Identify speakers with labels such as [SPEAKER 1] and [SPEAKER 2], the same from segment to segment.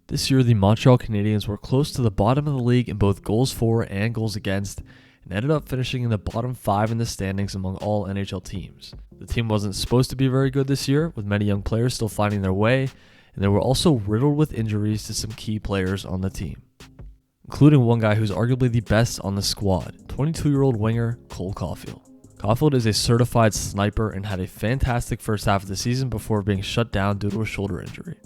[SPEAKER 1] This year, the Montreal Canadiens were close to the bottom of the league in both goals for and goals against, and ended up finishing in the bottom 5 in the standings among all NHL teams. The team wasn't supposed to be very good this year, with many young players still finding their way, and they were also riddled with injuries to some key players on the team, including one guy who's arguably the best on the squad, 22-year-old winger Cole Caufield. Caufield is a certified sniper and had a fantastic first half of the season before being shut down due to a shoulder injury.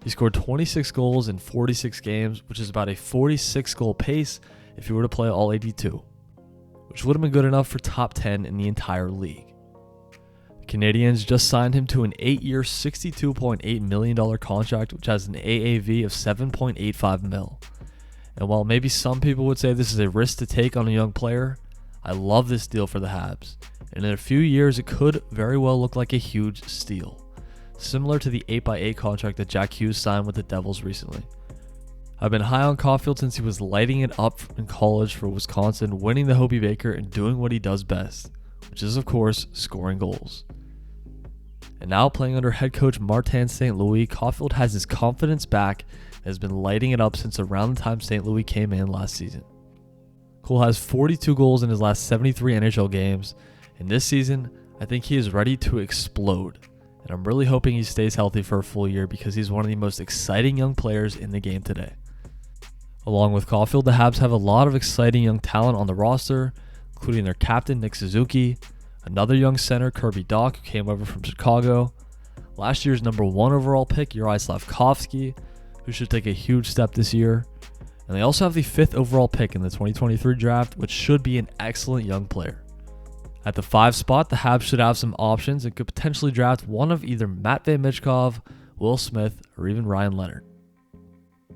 [SPEAKER 1] He scored 26 goals in 46 games, which is about a 46-goal pace if he were to play all 82, which would have been good enough for top 10 in the entire league. The Canadiens just signed him to an 8-year, $62.8 million contract, which has an AAV of $7.85 million. And while maybe some people would say this is a risk to take on a young player, I love this deal for the Habs, and in a few years it could very well look like a huge steal, similar to the 8x8 contract that Jack Hughes signed with the Devils recently. I've been high on Caufield since he was lighting it up in college for Wisconsin, winning the Hobey Baker and doing what he does best, which is of course scoring goals. And now playing under head coach Martin St. Louis, Caufield has his confidence back and has been lighting it up since around the time St. Louis came in last season. Cole has 42 goals in his last 73 NHL games, and this season, I think he is ready to explode. And I'm really hoping he stays healthy for a full year because he's one of the most exciting young players in the game today. Along with Caufield, the Habs have a lot of exciting young talent on the roster, including their captain Nick Suzuki, another young center Kirby Dach who came over from Chicago, last year's number 1 overall pick Juraj Slafkovsky, who should take a huge step this year, and they also have the 5th overall pick in the 2023 draft, which should be an excellent young player. At the 5 spot, the Habs should have some options and could potentially draft one of either Matvei Michkov, Will Smith, or even Ryan Leonard.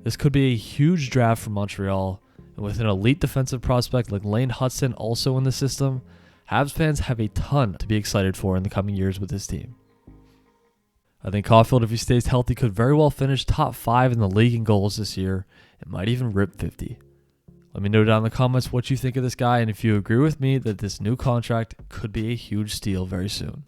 [SPEAKER 1] This could be a huge draft for Montreal, and with an elite defensive prospect like Lane Hudson also in the system, Habs fans have a ton to be excited for in the coming years with this team. I think Caufield, if he stays healthy, could very well finish top 5 in the league in goals this year and might even rip 50. Let me know down in the comments what you think of this guy and if you agree with me that this new contract could be a huge steal very soon.